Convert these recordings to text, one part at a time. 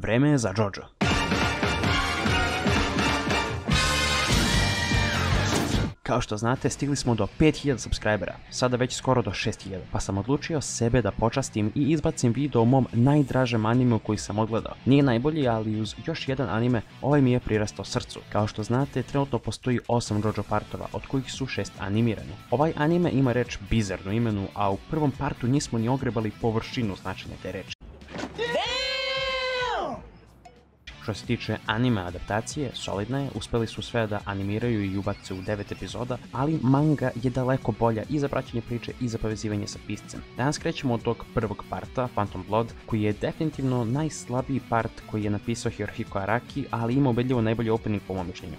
Vreme je za JoJo. Kao što znate, stigli smo do 5000 subscribera, sada već skoro do 6000, pa sam odlučio sebe da počastim i izbacim video o mom najdražem animeu koji sam odgledao. Nije najbolji, ali uz još jedan anime, ovaj mi je prirastao srcu. Kao što znate, trenutno postoji 8 JoJo partova, od kojih su 6 animirani. Ovaj anime ima reč bizarnu imenu, a u prvom partu nismo ni ogrebali površinu značenja te reči. Što se tiče anime adaptacije, solidna je, uspeli su sve da animiraju i ubace u 9 epizoda, ali manga je daleko bolja i za praćenje priče i za povezivanje sa piscem. Danas krećemo od tog prvog parta, Phantom Blood, koji je definitivno najslabiji part koji je napisao Hirohiko Araki, ali ima ubedljivo najbolji opening po mom mišljenju.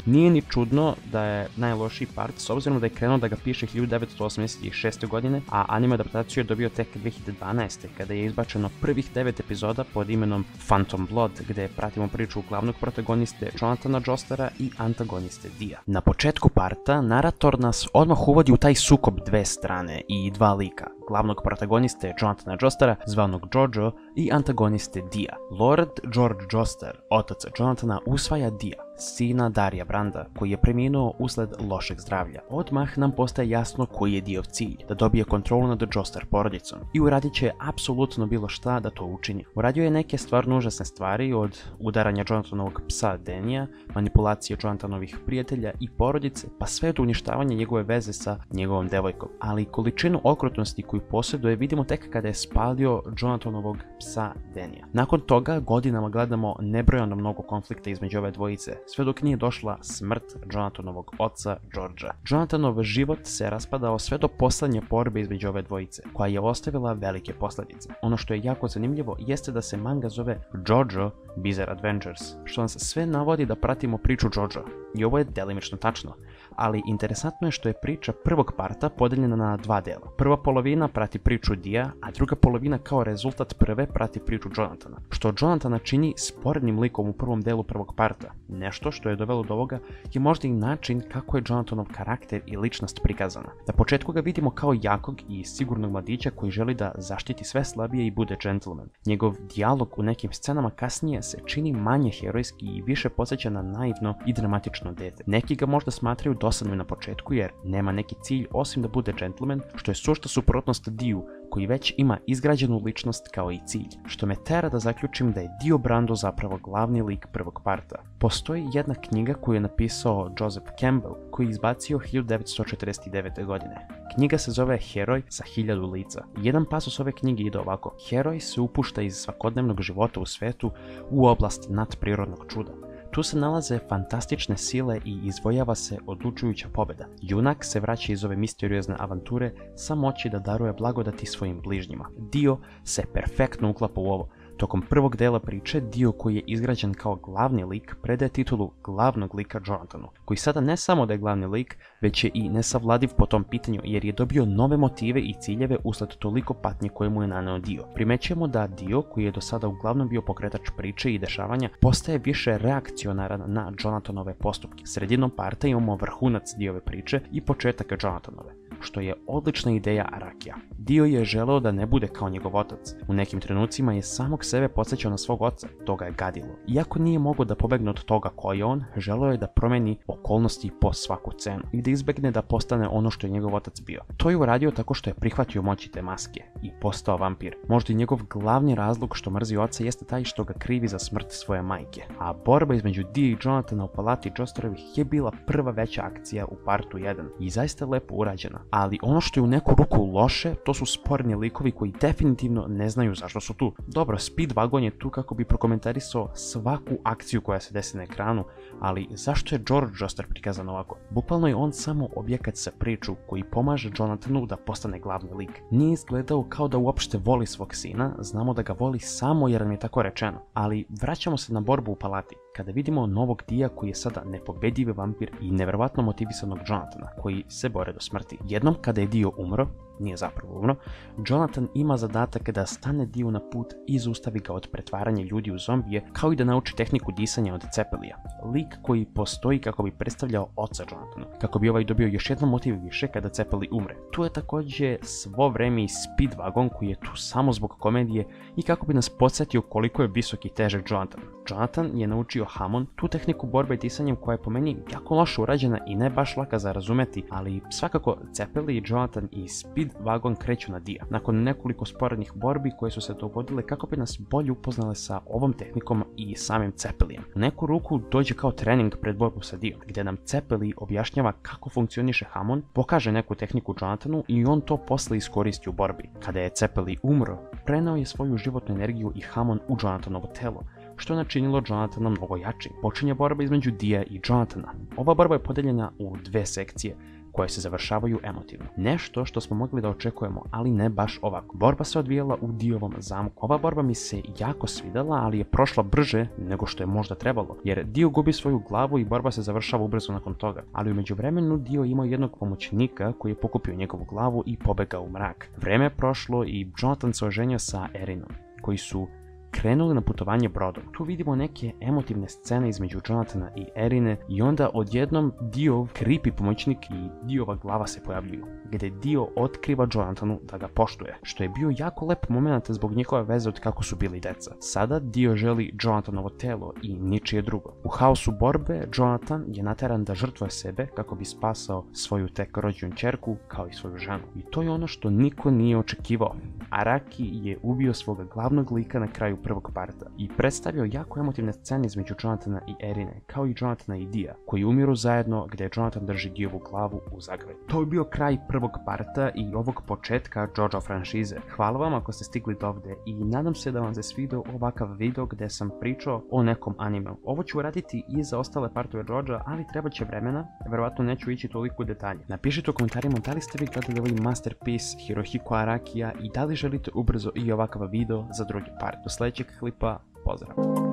Nije ni čudno da je najlošiji part, s obzirom da je krenuo da ga piše 1986. godine, a anime adaptaciju je dobio tek 2012. kada je izbačeno prvih 9 epizoda pod imenom Phantom Blood, gde pratimo priču glavnog protagoniste Jonathana Jostera i antagoniste Dia. Na početku parta narator nas odmah uvodi u taj sukob dve strane i dva lika, glavnog protagoniste Jonathana Jostera, zvanog JoJo, i antagoniste Dia. Lord George Joster, otac Jonathana, usvaja Dia, sina Darija Branda, koji je preminuo usled lošeg zdravlja. Odmah nam postaje jasno koji je Diov cilj, da dobije kontrolu nad Joster porodicom, i uradit će apsolutno bilo šta da to učini. Uradio je neke stvarno užasne stvari, od udaranja Jonathanovog psa Denija, manipulacije Jonathanovih prijatelja i porodice, pa sve do uništavanja njegove veze sa njegovom devojkom. Ali količinu okrutnosti koju posjeduje vidimo tek kada je spalio Jonathanovog psa Denija. Nakon toga godinama gledamo nebrojano mnogo konflikta između ove dvojice, sve dok nije došla smrt Jonathanovog oca Georgea. Jonathanov život se raspadao sve do poslednje borbe između ove dvojice, koja je ostavila velike posljedice. Ono što je jako zanimljivo jeste da se manga zove JoJo Bizarre Adventures, što nas sve navodi da pratimo priču JoJo. I ovo je delimično tačno, ali interesantno je što je priča prvog parta podeljena na dva dela. Prva polovina prati priču Dia, a druga polovina kao rezultat prve prati priču Jonathana, što Jonathana čini sporednim likom u prvom delu prvog parta. Nešto što je dovelo do ovoga je možda i način kako je Jonathanov karakter i ličnost prikazana. Na početku ga vidimo kao jakog i sigurnog mladića koji želi da zaštiti sve slabije i bude gentleman. Njegov dijalog u nekim scenama kasnije se čini manje herojski i više podsjeća na naivno i dramatično dete. Neki ga možda smatraju dosadnim na početku jer nema neki cilj osim da bude gentleman, što je sušta suprotnost Diu, koji već ima izgrađenu ličnost kao i cilj, što me tera da zaključim da je Dio Brando zapravo glavni lik prvog parta. Postoji jedna knjiga koju je napisao Joseph Campbell, koji je izbacio 1949. godine. Knjiga se zove Heroj sa 1000 lica. Jedan pasus ove knjige ide ovako: heroj se upušta iz svakodnevnog života u svetu u oblast nadprirodnog čuda. Tu se nalaze fantastične sile i izvojava se odlučujuća pobjeda. Junak se vraća iz ove misteriozne avanture sa moći da daruje blagodati svojim bližnjima. Dio se perfektno uklapa u ovo. Tokom prvog dela priče, Dio, koji je izgrađen kao glavni lik, predaje titulu glavnog lika Jonathanu, koji sada ne samo da je glavni lik, već je i nesavladiv po tom pitanju jer je dobio nove motive i ciljeve usled toliko patnje koje mu je naneo Dio. Primećujemo da Dio, koji je do sada uglavnom bio pokretač priče i dešavanja, postaje više reakcionaran na Jonathanove postupke. Sredinom parta imamo vrhunac Diove priče i početak Jonathanove, što je odlična ideja Arakija. Dio je želeo da ne bude kao njegov otac. U nekim trenucima je samog sebe podsjećao na svog oca, to ga je gadilo. Iako nije mogao da pobegne od toga ko je on, želeo je da promeni okolnosti po svaku cenu i da izbegne da postane ono što je njegov otac bio. To je uradio tako što je prihvatio moći te maske i postao vampir. Možda i njegov glavni razlog što mrzi oca jeste taj što ga krivi za smrt svoje majke. A borba između Dio i Jonathana u palati Josterovih je bila prva veća akcija u partu 1 i zaista lepo urađena. Ali ono što je u neku ruku loše, to su sporni likovi koji definitivno ne znaju zašto su tu. Dobro, Speedwagon je tu kako bi prokomentarisao svaku akciju koja se desi na ekranu, ali zašto je George Joster prikazan ovako? Bukvalno je on samo objekat sa priču koji pomaže Jonathanu da postane glavni lik. Nije izgledao kao da uopšte voli svog sina, znamo da ga voli samo jer nam je tako rečeno. Ali vraćamo se na borbu u palati, kada vidimo novog Dia koji je sada nepobedivi vampir i neverovatno motivisanog Jonathana koji se bore do smrti. Jednom kada je Dio umro, nije zapravo umro, Jonathan ima zadatak da stane Dio na put i zaustavi ga od pretvaranja ljudi u zombije, kao i da nauči tehniku disanja od Cepelija, lik koji postoji kako bi predstavljao oca Jonathanu, kako bi ovaj dobio još jedan motiv više kada Cepeli umre. Tu je također svo vreme i Speedwagon koji je tu samo zbog komedije i kako bi nas podsjetio koliko je visok i težak Jonathan. Jonathan je naučio Hammond tu tehniku borbe disanjem koja je po meni jako loše urađena i ne baš laka za razumeti, ali svakako Cepeli, Jonathan i Speedwagon kreću na Dia, nakon nekoliko sporednih borbi koje su se dogodile kako bi nas bolje upoznale sa ovom tehnikom i samim Cepelijem. U neku ruku dođe kao trening pred borbu sa Dio, gdje nam Cepeli objašnjava kako funkcioniše Hammond, pokaže neku tehniku Jonathanu i on to posle iskoristi u borbi. Kada je Cepeli umro, preneo je svoju životnu energiju i Hammond u Jonathanovo telo, što je načinilo Jonathana mnogo jačim. Počinje borba između Dia i Jonathana. Ova borba je podeljena u dve sekcije, koje se završavaju emotivno. Nešto što smo mogli da očekujemo, ali ne baš ovako. Borba se odvijala u Diovom zamku. Ova borba mi se jako svidela, ali je prošla brže nego što je možda trebalo, jer Dio gubi svoju glavu i borba se završava ubrzo nakon toga. Ali u međuvremenu Dio imao jednog pomoćnika koji je pokupio njegovu glavu i pobegao u mrak. Vreme je prošlo i Jonathan se oženio sa Erinom, koji su krenuli na putovanje brodom. Tu vidimo neke emotivne scene između Jonathana i Erine i onda odjednom Diov creepy pomoćnik i Diova glava se pojavljuju, gdje Dio otkriva Jonathanu da ga poštuje, što je bio jako lep moment zbog njihove veze od kako su bili deca. Sada Dio želi Jonathanovo telo i ničije drugo. U haosu borbe Jonathan je nateran da žrtvuje sebe kako bi spasao svoju tek rođenu ćerku kao i svoju ženu. I to je ono što niko nije očekivao. Araki je ubio svoga glavnog lika na kraju prvog parta i predstavio jako emotivne scene između Jonathana i Erine, kao i Jonathana i Dia, koji umiru zajedno gdje Jonathan drži Diovu glavu u zagradi. To je bio kraj prvog parta i ovog početka JoJo franšize. Hvala vam ako ste stigli do ovdje i nadam se da vam se svidio ovakav video gdje sam pričao o nekom animeu. Ovo ću raditi i za ostale partove JoJo, ali treba će vremena, verovatno neću ići toliko u detalje. Napišite u komentarima da li ste vi gledali ovaj masterpiece Hirohiko Arakija i da li želite ubrzo i ovakav video za drugi part. Do sljedećeg klipa, pozdrav!